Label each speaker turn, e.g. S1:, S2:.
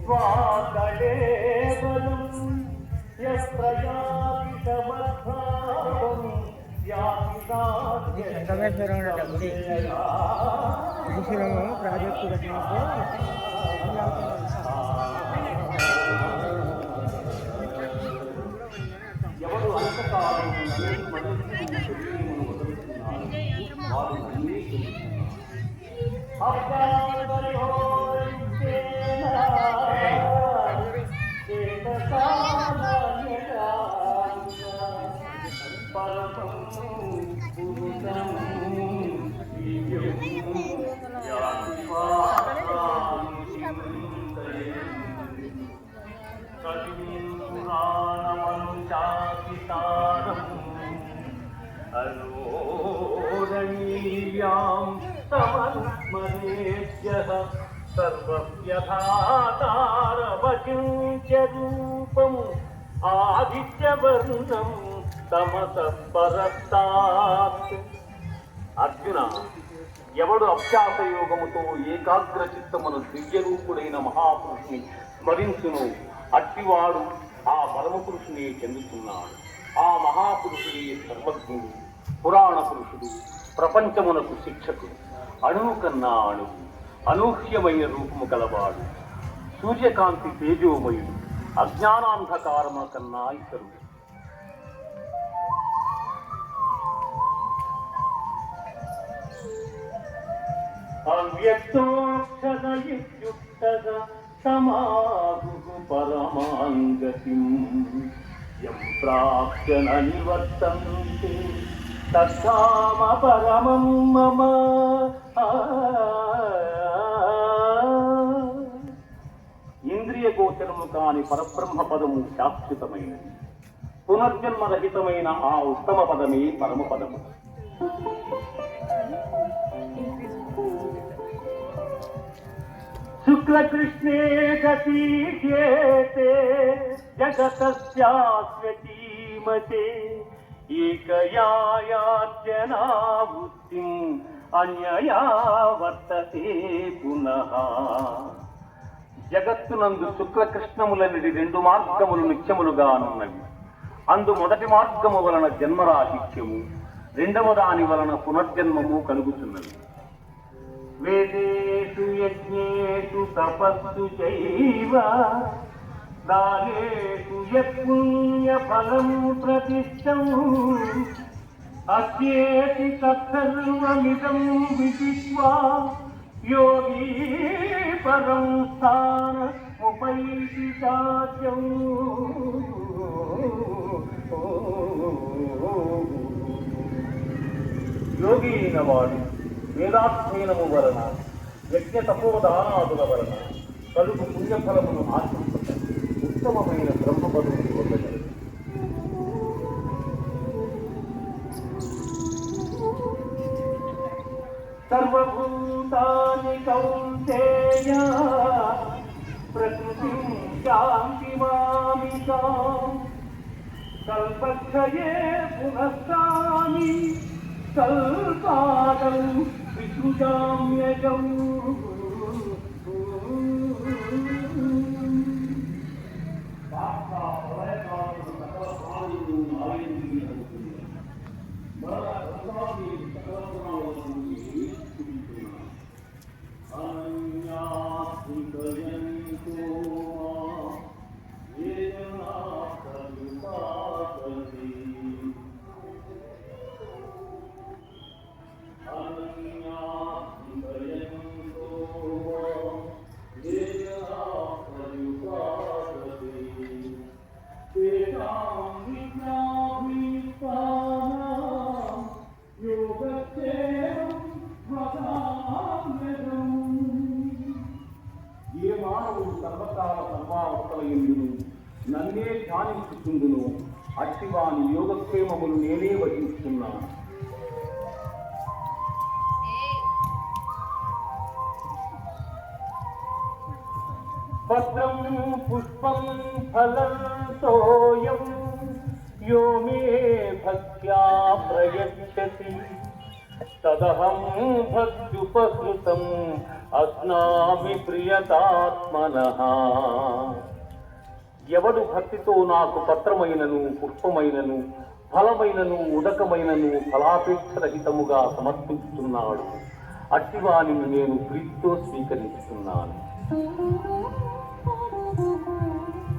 S1: स्वाकले बलं यत्र याति समद्भावं याति ఎవరు అంతకాలం సమన్మనేభ్యః సర్వవ్యథాతారవచింత్య రూపం ఆదిత్యవర్ణం తమసః పరస్తాత్. అర్జున, ఎవడు అభ్యాసయోగముతో ఏకాగ్ర చిత్తమును దివ్యరూపుడైన మహాపురుషుని స్మరించును అట్టివాడు ఆ పరమపురుషుని చెందుతున్నాడు. ఆ మహాపురుషుడి సర్వజ్ఞుడు, పురాణ పురుషుడు, ప్రపంచమునకు శిక్షకుడు, అణువు కన్నా అణువు, అనూహ్యమైన రూపము గలవాడు, సూర్యకాంతి తేజోమయుడు, అజ్ఞానాంధకారము కన్నా ఇతరుడు. అవ్యక్తోక్షరయుక్తగా సమాహు పరమాంగతిం యం ప్రాప్య న నివర్తంతే తద్ధామ పరమం మమ. ఇంద్రియ గోచరము కాని పరబ్రహ్మ పదము శాశ్వతమైనది. పునర్జన్మరహితమైన ఆ ఉత్తమ పదమే పరమ పదము. శుక్లకృష్ణే గతీయతే జగతస్యాస్వతీమతే ఏకయాయార్జనావృత్తిం అన్యయా వర్తతే పునః. జగత్తునందు శుక్లకృష్ణములనిది రెండు మార్గములు నిత్యములుగానున్నవి. అందు మొదటి మార్గము వలన జన్మరాహిత్యము, రెండవ దాని వలన పునర్జన్మము కలుగుతున్నది. వేదేషు యజ్ఞేషు తపస్సు చైవ దానేషు యత్పుణ్యఫలం ప్రతిష్టం అస్యేతి తత్సర్వమిదం విదిత్వా యోగీ పరం స్థానముపైతి చాద్యం. యోగి అయిన వాడు వేదాధ్యయనము వలన, యజ్ఞ తపోదానాదుల వలన కలుగు పుణ్యఫలమును ఆశించుట ఉత్తమమైన బ్రహ్మపదవిని పొందగలరు. సర్వభూతాని కౌంతేయ ప్రకృతిం శాంతిమామికాం కల్పక్షయే పునఃస్థామి కల్పాదం విసృజామ్యజం. ఏ మానవుడు సర్వకాల సర్వావస్థల యందును నన్నే ధ్యానించుకుందును అట్టివాని యోగక్షేమములు నేనే వహిస్తున్నాను. పత్రం పుష్పం ఫలం తోయం యో మే భక్త్యా ప్రయచ్చతి తదహం భక్త్యుపహృతం అస్నామి ప్రియతాత్మనః. ఎవడు భక్తితో నాకు పత్రమైనను పుష్పమైనను ఫలమైనను ఉదకమైనను ఫలాపేక్షరహితముగా సమర్పించుతున్నాడు, అట్టివానిని నేను ప్రీతితో స్వీకరిస్తున్నాను.